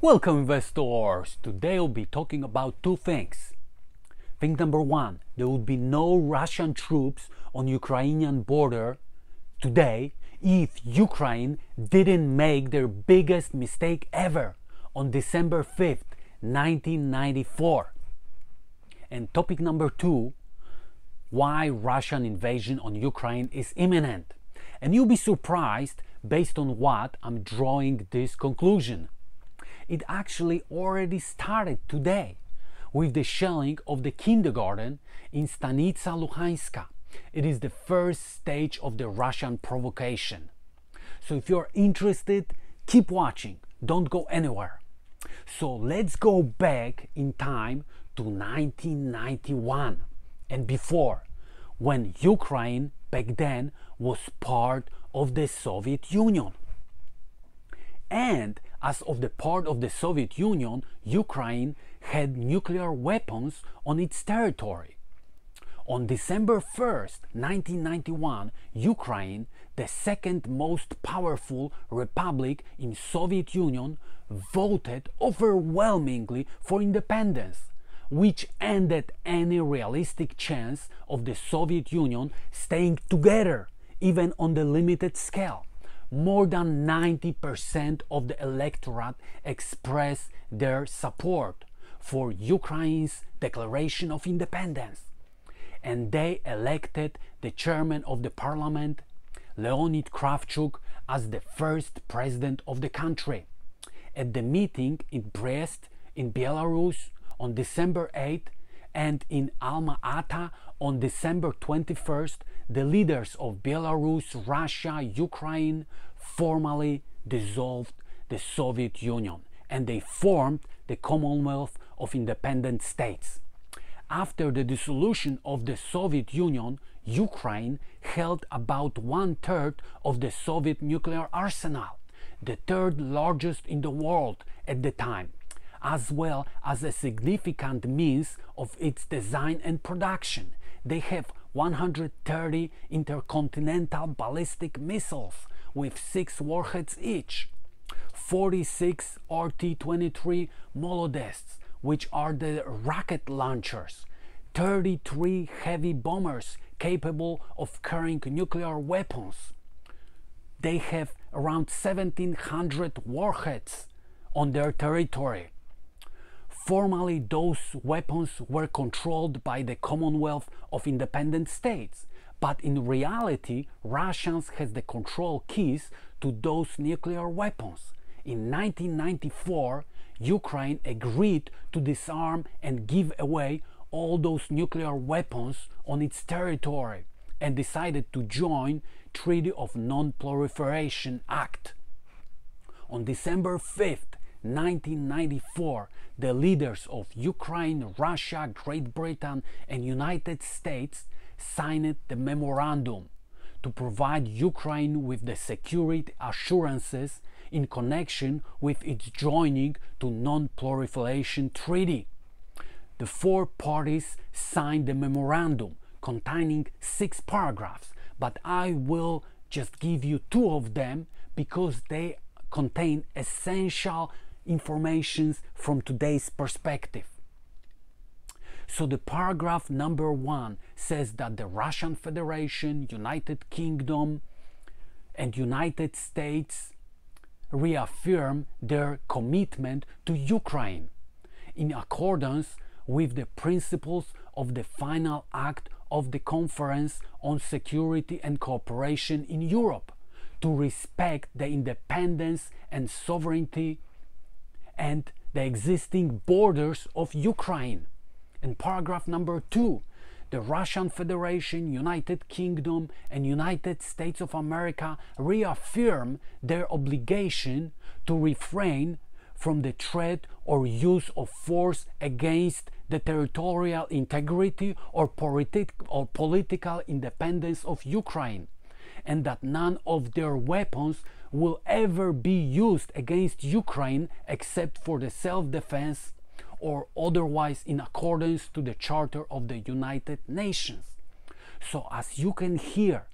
Welcome investors! Today we'll be talking about two things. Thing number one, there will be no Russian troops on Ukrainian border today if Ukraine didn't make their biggest mistake ever on December 5th, 1994. And topic number two, why Russian invasion on Ukraine is imminent. And you'll be surprised based on what I'm drawing this conclusion. It actually already started today with the shelling of the kindergarten in Stanitsa Lukhanska. It is the first stage of the Russian provocation. So if you're interested, keep watching, don't go anywhere. So let's go back in time to 1991 and before, when Ukraine back then was part of the Soviet Union. And as of the part of the Soviet Union, Ukraine had nuclear weapons on its territory. On December 1st, 1991, Ukraine, the second most powerful republic in Soviet Union, voted overwhelmingly for independence, which ended any realistic chance of the Soviet Union staying together, even on the limited scale. More than 90% of the electorate expressed their support for Ukraine's declaration of independence. And they elected the chairman of the parliament, Leonid Kravchuk, as the first president of the country. At the meeting in Brest, in Belarus, on December 8th, and in Alma-Ata on December 21st, the leaders of Belarus, Russia, Ukraine formally dissolved the Soviet Union and they formed the Commonwealth of Independent States. After the dissolution of the Soviet Union, Ukraine held about 1/3 of the Soviet nuclear arsenal, the third largest in the world at the time, as well as a significant means of its design and production. They have 130 intercontinental ballistic missiles with 6 warheads each, 46 RT-23 Molodests, which are the rocket launchers, 33 heavy bombers capable of carrying nuclear weapons. They have around 1,700 warheads on their territory. Formally, those weapons were controlled by the Commonwealth of Independent States, but in reality, Russians had the control keys to those nuclear weapons. In 1994, Ukraine agreed to disarm and give away all those nuclear weapons on its territory and decided to join Treaty of Non-Proliferation Act. On December 5th, 1994, the leaders of Ukraine, Russia, Great Britain, and United States signed the memorandum to provide Ukraine with the security assurances in connection with its joining to Non-Proliferation Treaty. The four parties signed the memorandum containing 6 paragraphs, but I will just give you 2 of them because they contain essential information from today's perspective. So the paragraph number 1 says that the Russian Federation, United Kingdom, and United States reaffirm their commitment to Ukraine in accordance with the principles of the final act of the Conference on Security and Cooperation in Europe, to respect the independence and sovereignty and the existing borders of Ukraine. In paragraph number 2, the Russian Federation, United Kingdom, and United States of America reaffirm their obligation to refrain from the threat or use of force against the territorial integrity or political independence of Ukraine, and that none of their weapons will ever be used against Ukraine except for the self-defense or otherwise in accordance to the Charter of the United Nations. So as you can hear,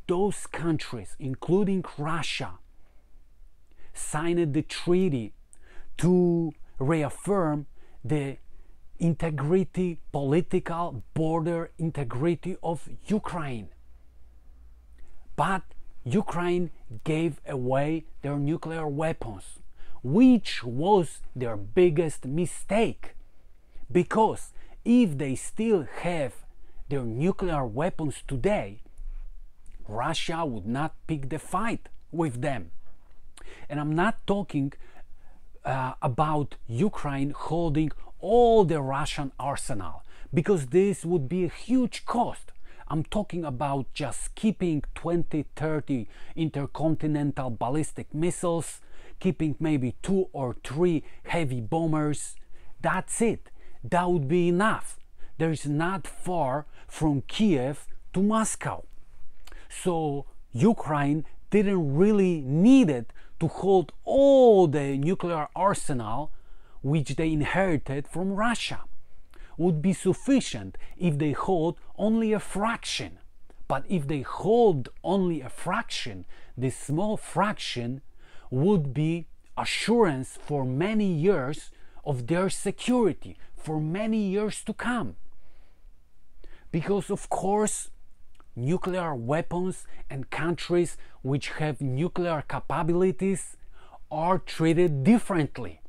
those countries, including Russia, signed the treaty to reaffirm the integrity, political border integrity of Ukraine. But Ukraine gave away their nuclear weapons, which was their biggest mistake. Because if they still have their nuclear weapons today, Russia would not pick the fight with them. And I'm not talking about Ukraine holding all the Russian arsenal, because this would be a huge cost. I'm talking about just keeping 20-30 intercontinental ballistic missiles, keeping maybe 2 or 3 heavy bombers. That's it. That would be enough. There's not far from Kiev to Moscow. So Ukraine didn't really need it to hold all the nuclear arsenal which they inherited from Russia. Would be sufficient if they hold only a fraction. But if they hold only a fraction, this small fraction would be assurance for many years of their security, for many years to come. Because of course, nuclear weapons and countries which have nuclear capabilities are treated differently.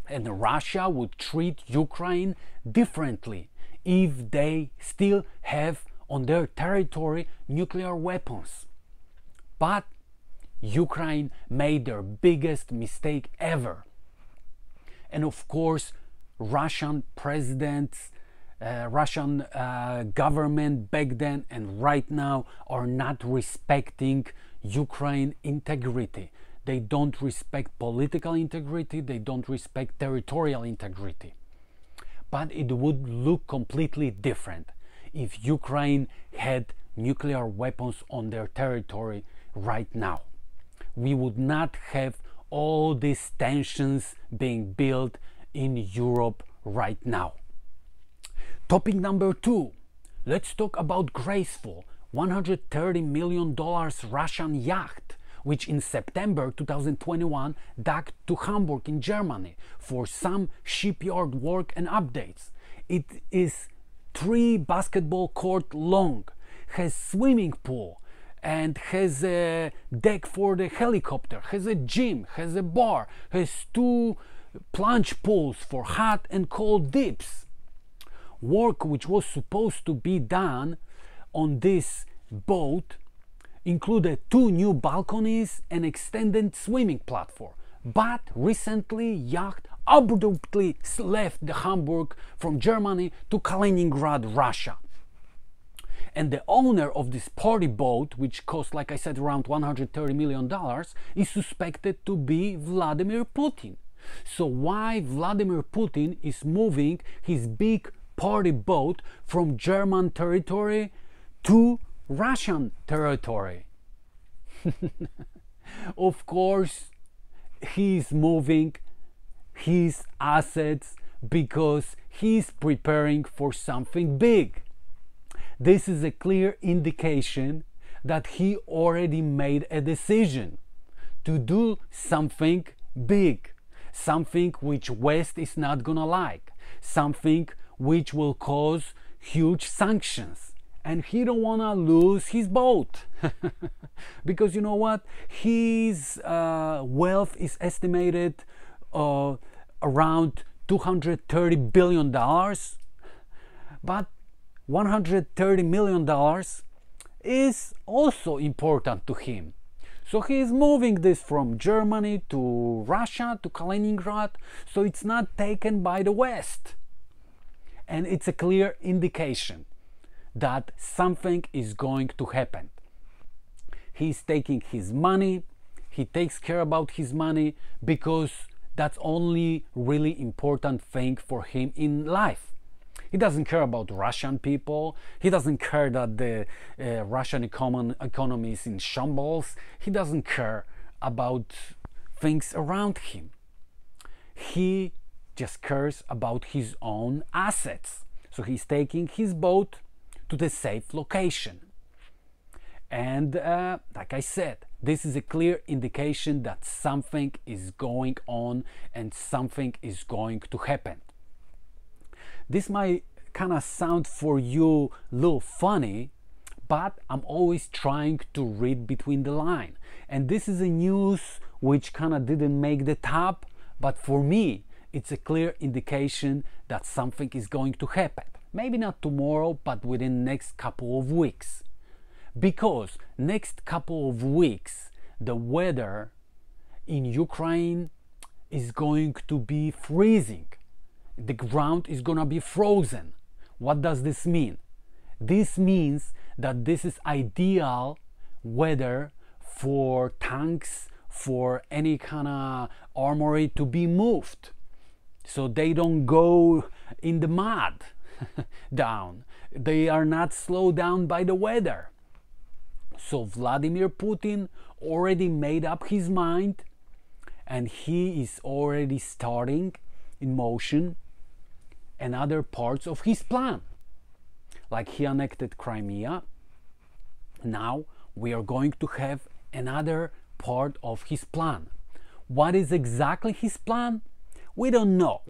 And Russia would treat Ukraine differently if they still have on their territory nuclear weapons. But Ukraine made their biggest mistake ever. And of course, Russian presidents, Russian government back then and right now are not respecting Ukraine integrity. They don't respect political integrity, they don't respect territorial integrity. But it would look completely different if Ukraine had nuclear weapons on their territory right now. We would not have all these tensions being built in Europe right now. Topic number 2. Let's talk about Graceful, $130 million Russian yacht, which in September 2021 docked to Hamburg in Germany for some shipyard work and updates. It is 3 basketball court long, has swimming pool, and has a deck for the helicopter, has a gym, has a bar, has 2 plunge pools for hot and cold dips. Work which was supposed to be done on this boat included 2 new balconies and extended swimming platform. But recently, Yacht abruptly left the Hamburg from Germany to Kaliningrad, Russia. And the owner of this party boat, which cost, like I said, around $130 million, is suspected to be Vladimir Putin. So why Vladimir Putin is moving his big party boat from German territory to Russian territory? Of course, he's moving his assets because he's preparing for something big. This is a clear indication that he already made a decision to do something big, something which West is not gonna like, something which will cause huge sanctions. And he don't want to lose his boat. Because you know what? His wealth is estimated around $230 billion. But $130 million is also important to him. So he is moving this from Germany to Russia, to Kaliningrad, so it's not taken by the West. And it's a clear indication that something is going to happen. He's taking his money, he takes care about his money because that's only really important thing for him in life. He doesn't care about Russian people, he doesn't care that the Russian economy is in shambles, he doesn't care about things around him. He just cares about his own assets. So he's taking his boat to the safe location. And like I said, this is a clear indication that something is going on and something is going to happen. This might kind of sound for you a little funny, but I'm always trying to read between the line. And this is a news which kind of didn't make the top, but for me, it's a clear indication that something is going to happen. Maybe not tomorrow, but within the next couple of weeks. Because next couple of weeks, the weather in Ukraine is going to be freezing. The ground is gonna be frozen. What does this mean? This means that this is ideal weather for tanks, for any kind of armory to be moved, so they don't go in the mud down. They are not slowed down by the weather. So Vladimir Putin already made up his mind, and he is already starting in motion another parts of his plan. Like he annexed Crimea. Now we are going to have another part of his plan. What is exactly his plan? We don't know.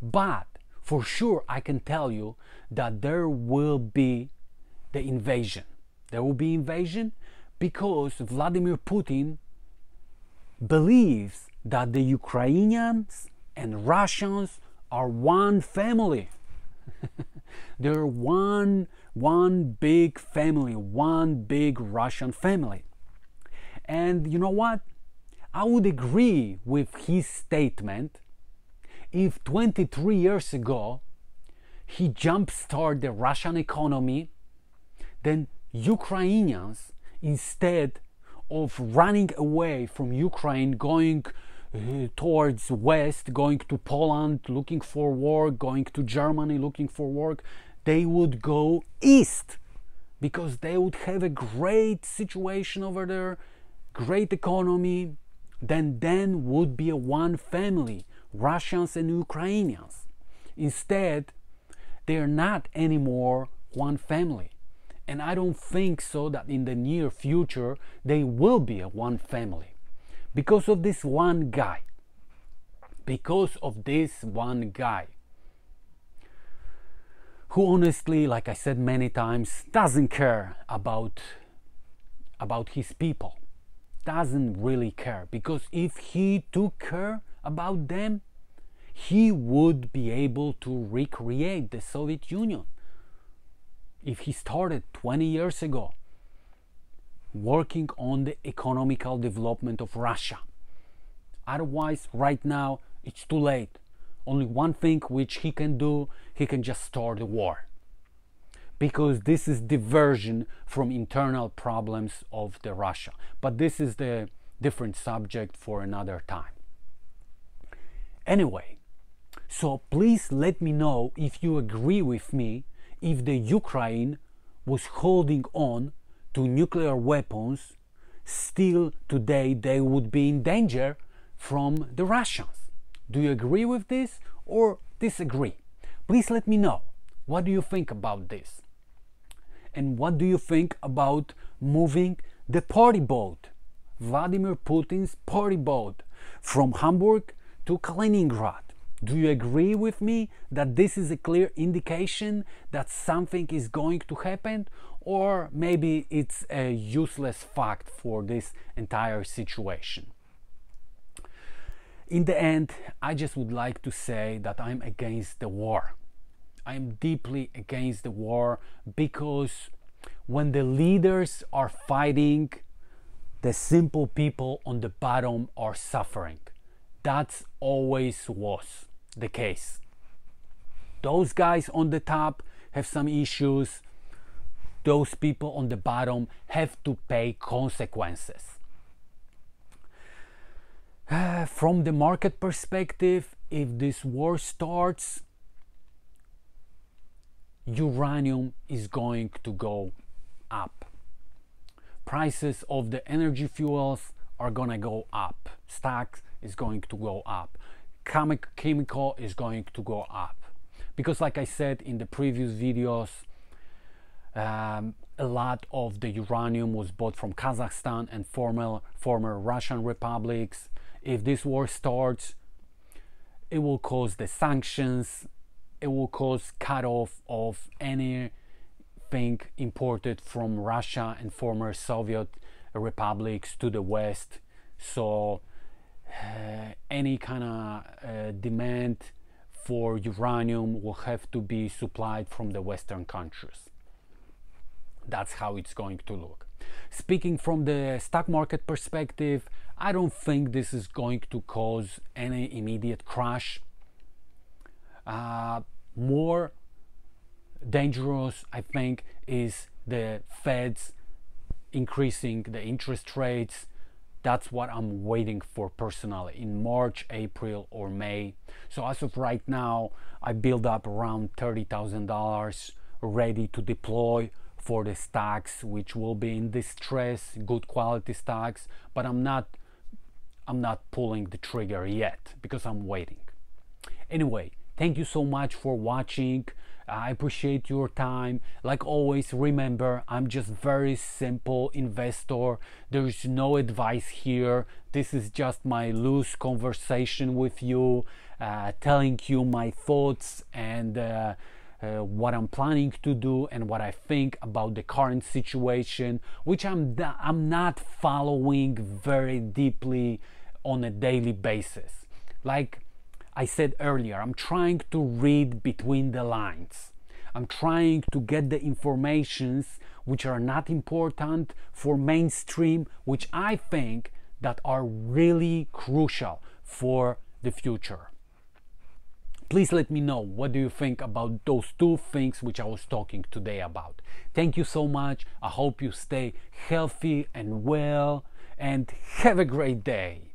But for sure I can tell you that there will be the invasion. There will be invasion because Vladimir Putin believes that the Ukrainians and Russians are one family. They're one big family, one big Russian family. And you know what? I would agree with his statement if 23 years ago he jump-started the Russian economy, then Ukrainians, instead of running away from Ukraine, going towards west, going to Poland looking for work, going to Germany looking for work, they would go east because they would have a great situation over there, great economy. Then would be a one family, Russians and Ukrainians. Instead, they are not anymore one family. And I don't think so that in the near future they will be a one family. Because of this one guy. Because of this one guy. Who honestly, like I said many times, doesn't care about his people. Doesn't really care. Because if he took care about them, he would be able to recreate the Soviet Union. If he started 20 years ago working on the economical development of Russia. Otherwise, right now, it's too late. Only one thing which he can do, he can just start a war. Because this is diversion from internal problems of the Russia. But this is the different subject for another time. Anyway, so please let me know if you agree with me if the Ukraine was holding on to nuclear weapons, still today they would be in danger from the Russians. Do you agree with this or disagree? Please let me know. What do you think about this? And what do you think about moving the party boat, Vladimir Putin's party boat, from Hamburg to Kaliningrad? Do you agree with me that this is a clear indication that something is going to happen, or maybe it's a useless fact for this entire situation? In the end, I just would like to say that I'm against the war. I'm deeply against the war because when the leaders are fighting, the simple people on the bottom are suffering. That's always was the case. Those guys on the top have some issues. Those people on the bottom have to pay consequences. From the market perspective, if this war starts, uranium is going to go up. Prices of the energy fuels are gonna go up. Stocks is going to go up. Chemical is going to go up. Because like I said in the previous videos, a lot of the uranium was bought from Kazakhstan and former Russian republics. If this war starts, it will cause the sanctions, it will cause cut off of anything imported from Russia and former Soviet republics to the West. So any kind of demand for uranium will have to be supplied from the Western countries. That's how it's going to look. Speaking from the stock market perspective, I don't think this is going to cause any immediate crash. More dangerous, I think, is the Fed's increasing the interest rates. That's what I'm waiting for personally in March, April, or May. So as of right now, I build up around $30,000 ready to deploy for the stocks, which will be in distress, good quality stocks, but I'm not pulling the trigger yet because I'm waiting. Anyway, thank you so much for watching. I appreciate your time. Like always, remember, I'm just very simple investor. There is no advice here. This is just my loose conversation with you, telling you my thoughts and what I'm planning to do and what I think about the current situation, which I'm not following very deeply on a daily basis. Like I said earlier, I'm trying to read between the lines. I'm trying to get the informations which are not important for mainstream, which I think that are really crucial for the future. Please let me know, what do you think about those two things which I was talking today about. Thank you so much. I hope you stay healthy and well, and have a great day.